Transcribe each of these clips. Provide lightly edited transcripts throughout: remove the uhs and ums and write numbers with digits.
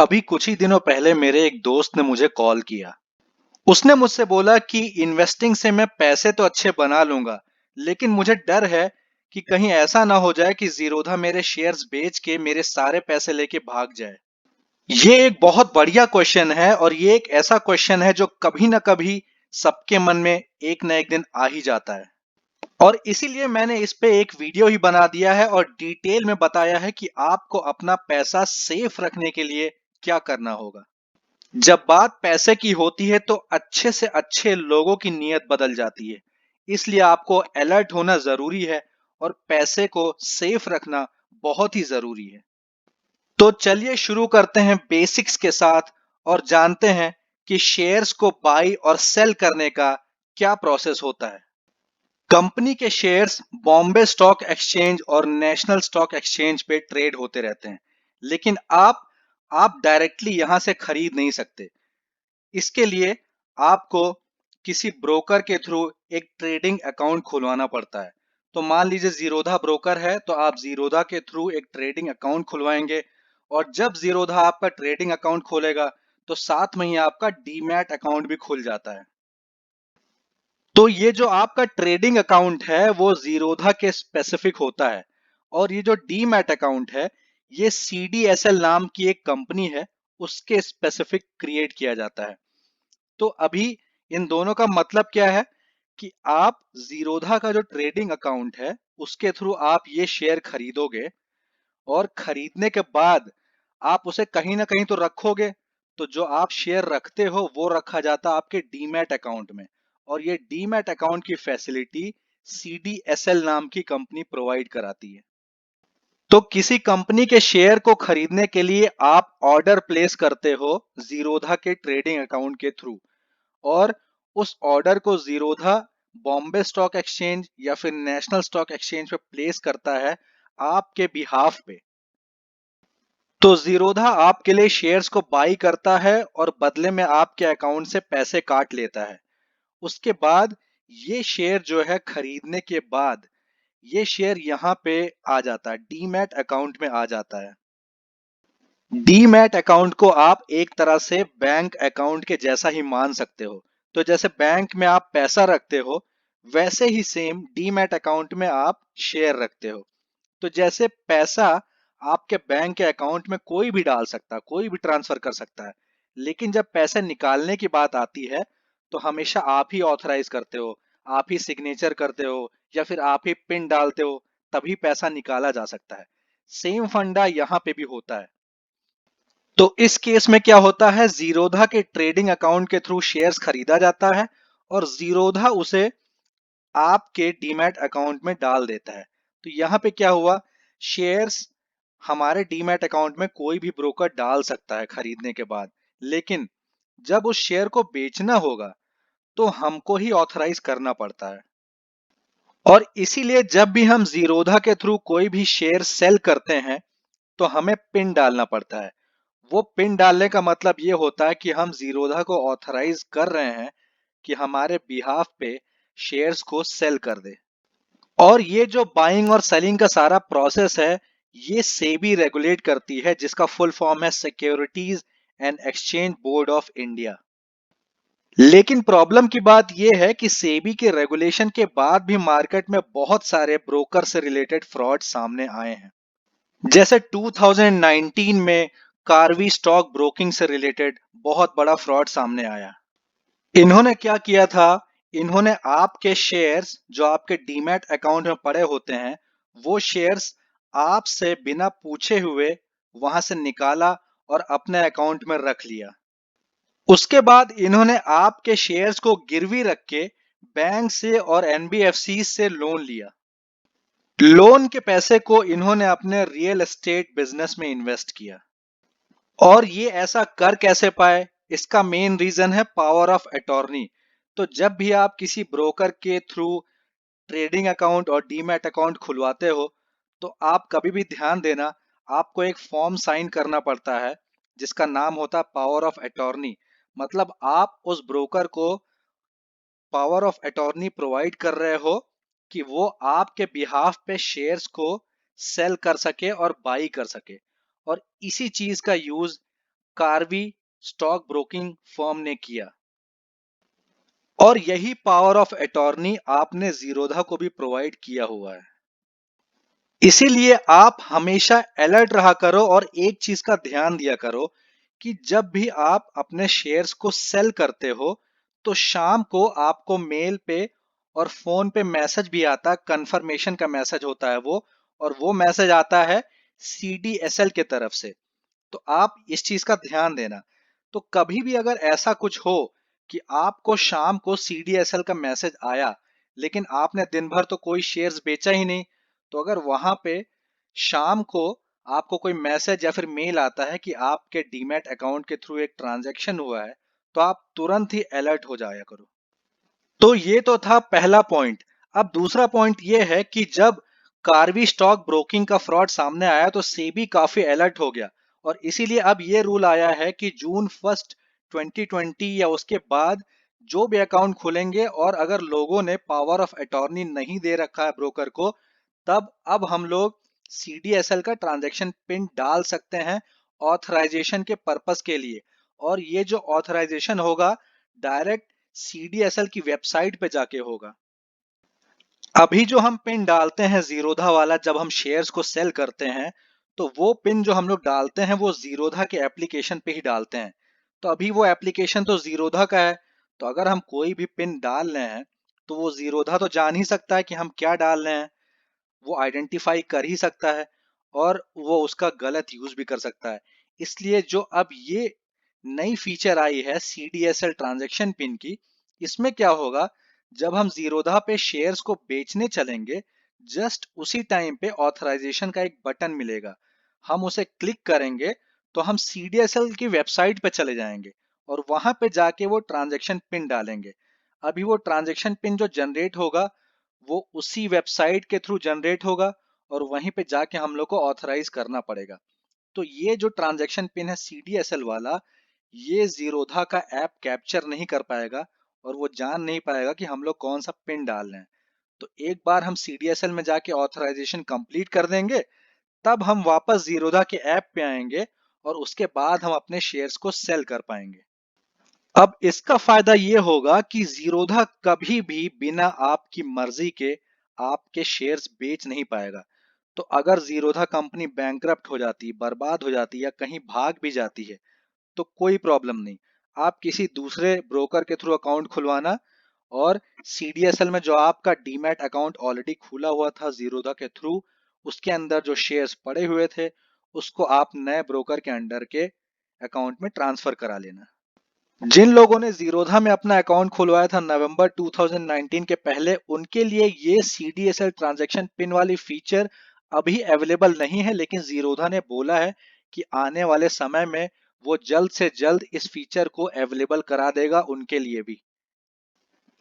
अभी कुछ ही दिनों पहले मेरे एक दोस्त ने मुझे कॉल किया। उसने मुझसे बोला कि इन्वेस्टिंग से मैं पैसे तो अच्छे बना लूंगा, लेकिन मुझे डर है कि कहीं ऐसा ना हो जाए कि जीरोधा मेरे शेयर्स बेच के मेरे सारे पैसे लेके भाग जाए। ये एक बहुत बढ़िया क्वेश्चन है और ये एक ऐसा क्वेश्चन है जो कभी ना कभी सबके मन में एक ना एक दिन आ ही जाता है। और इसीलिए मैंने इस पे एक वीडियो ही बना दिया है और डिटेल में बताया है कि आपको अपना पैसा सेफ रखने के लिए क्या करना होगा। जब बात पैसे की होती है तो अच्छे से अच्छे लोगों की नीयत बदल जाती है। इसलिए आपको अलर्ट होना जरूरी है और पैसे को सेफ रखना बहुत ही जरूरी है। तो चलिए शुरू करते हैं बेसिक्स के साथ और जानते हैं कि शेयर्स को बाई और सेल करने का क्या प्रोसेस होता है। कंपनी के शेयर्स बॉम्बे स्टॉक एक्सचेंज और नेशनल स्टॉक एक्सचेंज पे ट्रेड होते रहते हैं, लेकिन आप डायरेक्टली यहां से खरीद नहीं सकते। इसके लिए आपको किसी ब्रोकर के थ्रू एक ट्रेडिंग अकाउंट खुलवाना पड़ता है। तो मान लीजिए जीरोधा ब्रोकर है तो आप जीरोधा के थ्रू एक ट्रेडिंग अकाउंट खुलवाएंगे, और जब जीरोधा आपका ट्रेडिंग अकाउंट खोलेगा तो साथ में ही आपका डीमैट अकाउंट भी खुल जाता है। तो ये जो आपका ट्रेडिंग अकाउंट है वो जीरोधा के स्पेसिफिक होता है, और ये जो डीमैट अकाउंट है ये सीडीएसएल नाम की एक कंपनी है, उसके स्पेसिफिक क्रिएट किया जाता है। तो अभी इन दोनों का मतलब क्या है कि आप जीरोधा का जो ट्रेडिंग अकाउंट है उसके थ्रू आप ये शेयर खरीदोगे, और खरीदने के बाद आप उसे कहीं ना कहीं तो रखोगे। तो जो आप शेयर रखते हो वो रखा जाता है आपके डीमैट अकाउंट में, और ये डीमैट अकाउंट की फैसिलिटी सीडीएसएल नाम की कंपनी प्रोवाइड कराती है। तो किसी कंपनी के शेयर को खरीदने के लिए आप ऑर्डर प्लेस करते हो जीरोधा के ट्रेडिंग अकाउंट के थ्रू, और उस ऑर्डर को जीरोधा बॉम्बे स्टॉक एक्सचेंज या फिर नेशनल स्टॉक एक्सचेंज पे प्लेस करता है आपके बिहाफ पे। तो जीरोधा आपके लिए शेयर्स को बाई करता है और बदले में आपके अकाउंट से पैसे काट लेता है। उसके बाद ये शेयर जो है खरीदने के बाद ये शेयर यहाँ पे आ जाता है, डीमैट अकाउंट में आ जाता है। डीमैट अकाउंट को आप एक तरह से बैंक अकाउंट के जैसा ही मान सकते हो। तो जैसे बैंक में आप पैसा रखते हो वैसे ही सेम डीमैट अकाउंट में आप शेयर रखते हो। तो जैसे पैसा आपके बैंक के अकाउंट में कोई भी डाल सकता है, कोई भी ट्रांसफर कर सकता है, लेकिन जब पैसे निकालने की बात आती है तो हमेशा आप ही ऑथराइज करते हो, आप ही सिग्नेचर करते हो या फिर आप ही पिन डालते हो, तभी पैसा निकाला जा सकता है। सेम फंडा यहाँ पे भी होता है। तो इस केस में क्या होता है, जीरोधा के ट्रेडिंग अकाउंट के थ्रू शेयर्स खरीदा जाता है और जीरोधा उसे आपके डीमैट अकाउंट में डाल देता है। तो यहाँ पे क्या हुआ, शेयर्स हमारे डीमैट अकाउंट में कोई भी ब्रोकर डाल सकता है खरीदने के बाद, लेकिन जब उस शेयर को बेचना होगा तो हमको ही ऑथराइज करना पड़ता है। और इसीलिए जब भी हम जीरोधा के थ्रू कोई भी शेयर सेल करते हैं तो हमें पिन डालना पड़ता है। वो पिन डालने का मतलब ये होता है कि हम जीरोधा को ऑथराइज कर रहे हैं कि हमारे बिहाफ पे शेयर्स को सेल कर दे। और ये जो बाइंग और सेलिंग का सारा प्रोसेस है ये सेबी रेगुलेट करती है, जिसका फुल फॉर्म है securities and exchange board of India. लेकिन प्रॉब्लम की बात यह है कि सेबी के रेगुलेशन के बाद भी मार्केट में बहुत सारे ब्रोकर से रिलेटेड फ्रॉड सामने आए हैं। जैसे 2019 में कार्वी स्टॉक ब्रोकिंग से रिलेटेड बहुत बड़ा फ्रॉड सामने आया। इन्होंने क्या किया था, इन्होंने आपके शेयर्स जो आपके डीमैट अकाउंट में पड़े होते हैं वो शेयर्स आपसे बिना पूछे हुए वहां से निकाला और अपने अकाउंट में रख लिया। उसके बाद इन्होंने आपके शेयर्स को गिरवी रख के बैंक से और एनबीएफसी से लोन लिया। लोन के पैसे को इन्होंने अपने रियल एस्टेट बिजनेस में इन्वेस्ट किया। और ये ऐसा कर कैसे पाए, इसका मेन रीजन है पावर ऑफ अटॉर्नी। तो जब भी आप किसी ब्रोकर के थ्रू ट्रेडिंग अकाउंट और डीमैट अकाउंट खुलवाते हो तो आप कभी भी ध्यान देना, आपको एक फॉर्म साइन करना पड़ता है जिसका नाम होता है पावर ऑफ अटॉर्नी। मतलब आप उस ब्रोकर को पावर ऑफ अटॉर्नी प्रोवाइड कर रहे हो कि वो आपके बिहाफ पे शेयर्स को सेल कर सके और बाई कर सके। और इसी चीज का use Karvy stock broking firm ने किया। और यही पावर ऑफ अटॉर्नी आपने जीरोधा को भी प्रोवाइड किया हुआ है। इसीलिए आप हमेशा अलर्ट रहा करो और एक चीज का ध्यान दिया करो कि जब भी आप अपने शेयर्स को सेल करते हो तो शाम को आपको मेल पे और फोन पे मैसेज भी आता, कंफर्मेशन का मैसेज होता है वो, और वो मैसेज आता है सीडीएसएल के तरफ से। तो आप इस चीज का ध्यान देना। तो कभी भी अगर ऐसा कुछ हो कि आपको शाम को सीडीएसएल का मैसेज आया लेकिन आपने दिन भर तो कोई शेयर्स बेचा ही नहीं, तो अगर वहां पे शाम को आपको कोई मैसेज या फिर मेल आता है कि आपके डीमैट अकाउंट के थ्रू एक ट्रांजैक्शन हुआ है, तो आप तुरंत ही अलर्ट हो जाया करो। तो ये तो था पहला पॉइंट। अब दूसरा पॉइंट ये है कि जब कार्वी स्टॉक ब्रोकिंग का फ्रॉड सामने आया तो सेबी काफी अलर्ट हो गया, और इसीलिए अब ये रूल आया है कि जून 1 2020 या उसके बाद जो भी अकाउंट खुलेंगे और अगर लोगों ने पावर ऑफ अटॉर्नी नहीं दे रखा है ब्रोकर को, तब अब हम लोग सीडीएसएल का ट्रांजैक्शन पिन डाल सकते हैं ऑथराइजेशन के पर्पस के लिए। और ये जो ऑथराइजेशन होगा डायरेक्ट सीडीएसएल की वेबसाइट पे जाके होगा। अभी जो हम पिन डालते हैं जीरोधा वाला, जब हम शेयर्स को सेल करते हैं तो वो पिन जो हम लोग डालते हैं वो जीरोधा के एप्लीकेशन पे ही डालते हैं। तो अभी वो एप्लीकेशन तो जीरोधा का है, तो अगर हम कोई भी पिन डाल रहे हैं तो वो जीरोधा तो जान ही सकता है कि हम क्या डाल रहे हैं, वो आइडेंटिफाई कर ही सकता है और वो उसका गलत यूज भी कर सकता है। इसलिए जो अब ये नई फीचर आई है सीडीएसएल ट्रांजैक्शन पिन की, इसमें क्या होगा, जब हम जीरोधा पे शेयर्स को बेचने चलेंगे, जस्ट उसी टाइम पे ऑथराइजेशन का एक बटन मिलेगा, हम उसे क्लिक करेंगे तो हम सीडीएसएल की वेबसाइट पे चले जाएंगे और वहां पे जाके वो ट्रांजैक्शन पिन डालेंगे। अभी वो ट्रांजैक्शन पिन जो जनरेट होगा वो उसी वेबसाइट के थ्रू जनरेट होगा और वहीं पे जाके हम लोग को ऑथराइज करना पड़ेगा। तो ये जो ट्रांजैक्शन पिन है सीडीएसएल वाला, ये जीरोधा का ऐप कैप्चर नहीं कर पाएगा और वो जान नहीं पाएगा कि हम लोग कौन सा पिन डाल रहे हैं। तो एक बार हम सीडीएसएल में जाके ऑथराइजेशन कंप्लीट कर देंगे, तब हम वापस जीरोधा के ऐप पे आएंगे और उसके बाद हम अपने शेयर्स को सेल कर पाएंगे। अब इसका फायदा ये होगा कि जीरोधा कभी भी बिना आपकी मर्जी के आपके शेयर्स बेच नहीं पाएगा। तो अगर जीरोधा कंपनी बैंकरप्ट हो जाती, बर्बाद हो जाती या कहीं भाग भी जाती है तो कोई प्रॉब्लम नहीं। आप किसी दूसरे ब्रोकर के थ्रू अकाउंट खुलवाना और सीडीएसएल में जो आपका डीमैट अकाउंट ऑलरेडी खुला हुआ था जीरोधा के थ्रू, उसके अंदर जो शेयर्स पड़े हुए थे उसको आप नए ब्रोकर के अंडर के अकाउंट में ट्रांसफर करा लेना। जिन लोगों ने जीरोधा में अपना अकाउंट खुलवाया था नवंबर 2019 के पहले, उनके लिए ये सीडीएसएल ट्रांजैक्शन पिन वाली फीचर अभी अवेलेबल नहीं है, लेकिन जीरोधा ने बोला है कि आने वाले समय में वो जल्द से जल्द इस फीचर को अवेलेबल करा देगा उनके लिए भी।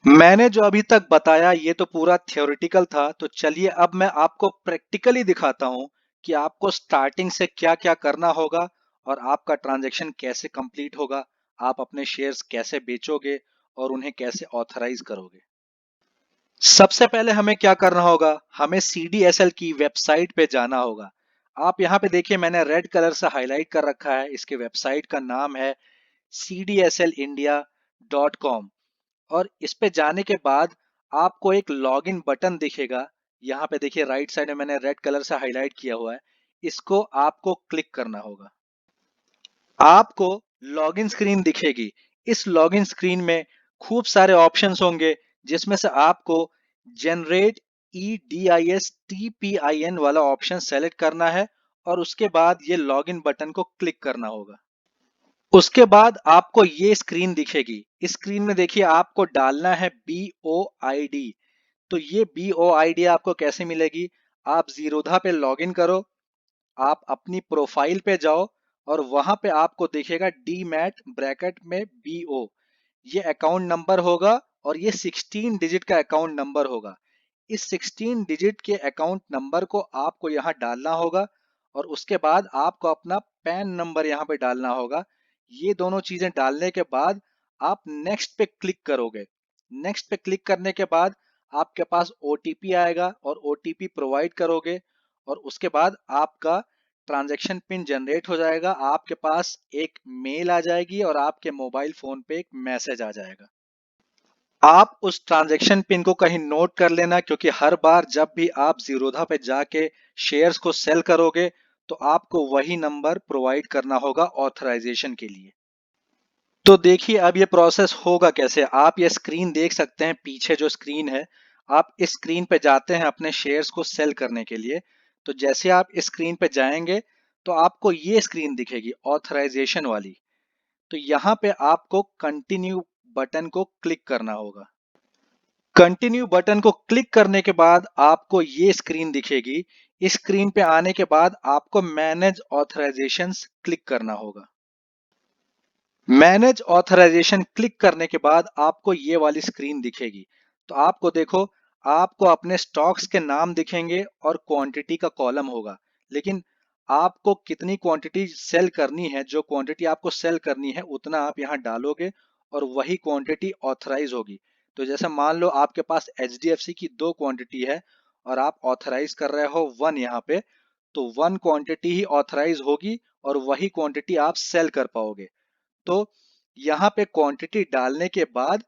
मैंने जो अभी तक बताया ये तो पूरा थ्योरेटिकल था, तो चलिए अब मैं आपको प्रैक्टिकली दिखाता हूं कि आपको स्टार्टिंग से क्या क्या करना होगा और आपका ट्रांजैक्शन कैसे कंप्लीट होगा, आप अपने शेयर्स कैसे बेचोगे और उन्हें कैसे ऑथराइज करोगे। सबसे पहले हमें क्या करना होगा, हमें सीडीएसएल की वेबसाइट पे जाना होगा। आप यहाँ पे देखिए मैंने रेड कलर से हाईलाइट कर रखा है, इसके वेबसाइट का नाम है cdselindia.com। और इस पे जाने के बाद आपको एक लॉगिन बटन दिखेगा, यहाँ पे देखिए राइट साइड में मैंने रेड कलर से हाईलाइट किया हुआ है, इसको आपको क्लिक करना होगा। आपको लॉगिन स्क्रीन दिखेगी। इस लॉगिन स्क्रीन में खूब सारे ऑप्शंस होंगे, जिसमें से आपको जनरेट EDIS TPIN वाला ऑप्शन सेलेक्ट करना है और उसके बाद ये लॉगिन बटन को क्लिक करना होगा। उसके बाद आपको ये स्क्रीन दिखेगी। इस स्क्रीन में देखिए आपको डालना है BOID। तो ये BOID आपको कैसे मिलेगी, आप जीरोधा पे लॉगिन करो, आप अपनी प्रोफाइल पे जाओ और वहां पे आपको दिखेगा डीमैट ब्रैकेट में BO, ये अकाउंट नंबर होगा और ये 16 डिजिट का अकाउंट नंबर होगा। इस 16 डिजिट के अकाउंट नंबर को आपको यहाँ डालना होगा और उसके बाद आपको अपना पैन नंबर यहाँ पे डालना होगा। ये दोनों चीजें डालने के बाद आप नेक्स्ट पे क्लिक करोगे। नेक्स्ट पे क्लिक करने के बाद आपके पास OTP आएगा और OTP प्रोवाइड करोगे और उसके बाद आपका ट्रांजैक्शन पिन जनरेट हो जाएगा, आपके पास एक मेल आ जाएगी और आपके मोबाइल फोन पे एक मैसेज आ जाएगा। आप उस ट्रांजैक्शन पिन को कहीं नोट कर लेना, क्योंकि हर बार जब भी आप जीरोधा पे जाके शेयर्स को सेल करोगे तो आपको वही नंबर प्रोवाइड करना होगा ऑथराइजेशन के लिए। तो देखिए अब ये प्रोसेस होगा कैसे। आप ये स्क्रीन देख सकते हैं, पीछे जो स्क्रीन है, आप इस स्क्रीन पे जाते हैं अपने शेयर्स को सेल करने के लिए। तो जैसे आप इस स्क्रीन पे जाएंगे तो आपको ये स्क्रीन दिखेगी ऑथराइजेशन वाली। तो यहाँ पे आपको कंटिन्यू बटन को क्लिक करना होगा। कंटिन्यू बटन को क्लिक करने के बाद आपको ये स्क्रीन दिखेगी। इस स्क्रीन पे आने के बाद आपको मैनेज ऑथराइजेशंस क्लिक करना होगा। मैनेज ऑथराइजेशन क्लिक करने के बाद आपको ये वाली स्क्रीन दिखेगी। तो आपको देखो, आपको अपने स्टॉक्स के नाम दिखेंगे और क्वांटिटी का कॉलम होगा, लेकिन आपको कितनी क्वांटिटी सेल करनी है, जो क्वांटिटी आपको सेल करनी है उतना आप यहाँ डालोगे और वही क्वांटिटी ऑथराइज होगी। तो जैसे मान लो आपके पास HDFC की 2 क्वांटिटी है और आप ऑथराइज कर रहे हो 1 यहाँ पे, तो 1 क्वांटिटी ही ऑथराइज होगी और वही क्वांटिटी आप सेल कर पाओगे। तो यहाँ पे क्वांटिटी डालने के बाद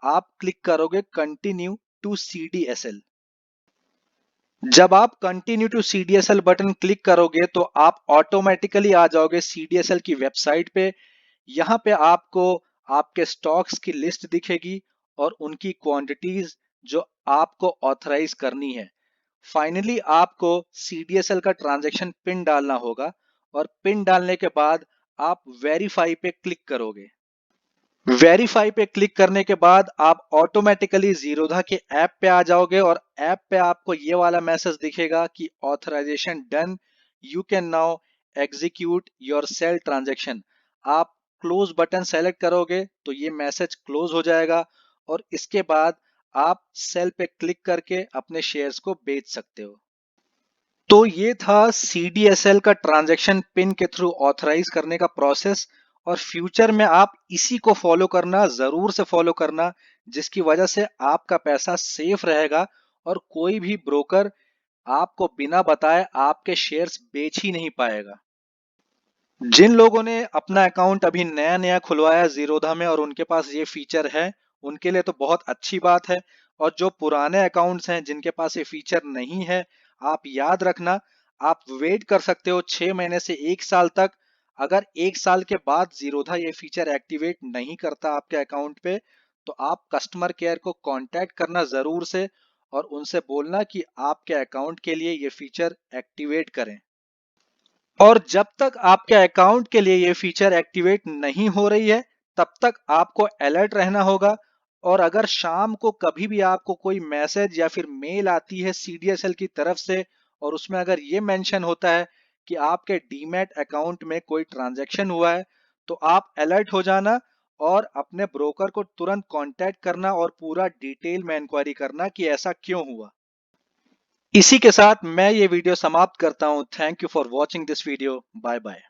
आप क्लिक करोगे कंटिन्यू टू CDSL। जब आप continue to CDSL button click करोगे तो आप ऑटोमेटिकली आ जाओगे CDSL की वेबसाइट पे। यहाँ पे आपको आपके स्टॉक्स की लिस्ट दिखेगी और उनकी क्वांटिटीज जो आपको ऑथराइज करनी है। फाइनली आपको CDSL का ट्रांजैक्शन पिन डालना होगा और पिन डालने के बाद आप वेरीफाई पे क्लिक करोगे। वेरीफाई पे क्लिक करने के बाद आप ऑटोमेटिकली जीरोधा के ऐप पे आ जाओगे और ऐप पे आपको ये वाला मैसेज दिखेगा कि authorisation done, you can now execute your sell transaction. आप क्लोज बटन सेलेक्ट करोगे तो ये मैसेज क्लोज हो जाएगा और इसके बाद आप सेल पे क्लिक करके अपने शेयर्स को बेच सकते हो। तो ये था CDSL का ट्रांजैक्शन पिन के थ्रू ऑथराइज करने का प्रोसेस। और फ्यूचर में आप इसी को फॉलो करना, जरूर से फॉलो करना, जिसकी वजह से आपका पैसा सेफ रहेगा और कोई भी ब्रोकर आपको बिना बताए आपके शेयर्स बेच ही नहीं पाएगा। जिन लोगों ने अपना अकाउंट अभी नया नया खुलवाया जीरोधा में और उनके पास ये फीचर है, उनके लिए तो बहुत अच्छी बात है। और जो पुराने अकाउंट्स हैं जिनके पास ये फीचर नहीं है, आप याद रखना, आप वेट कर सकते हो 6 महीने से 1 साल तक। अगर 1 साल के बाद जीरोधा ये फीचर एक्टिवेट नहीं करता आपके अकाउंट पे, तो आप कस्टमर केयर को कांटेक्ट करना जरूर से और उनसे बोलना कि आपके अकाउंट के लिए ये फीचर एक्टिवेट करें। और जब तक आपके अकाउंट के लिए ये फीचर एक्टिवेट नहीं हो रही है, तब तक आपको अलर्ट रहना होगा। और अगर शाम को कभी भी आपको कोई मैसेज या फिर मेल आती है CDSL की तरफ से और उसमें अगर ये मेंशन होता है कि आपके डीमैट अकाउंट में कोई ट्रांजैक्शन हुआ है, तो आप अलर्ट हो जाना और अपने ब्रोकर को तुरंत कांटेक्ट करना और पूरा डिटेल में इंक्वायरी करना कि ऐसा क्यों हुआ। इसी के साथ मैं ये वीडियो समाप्त करता हूं। Thank you for watching this video. Bye bye.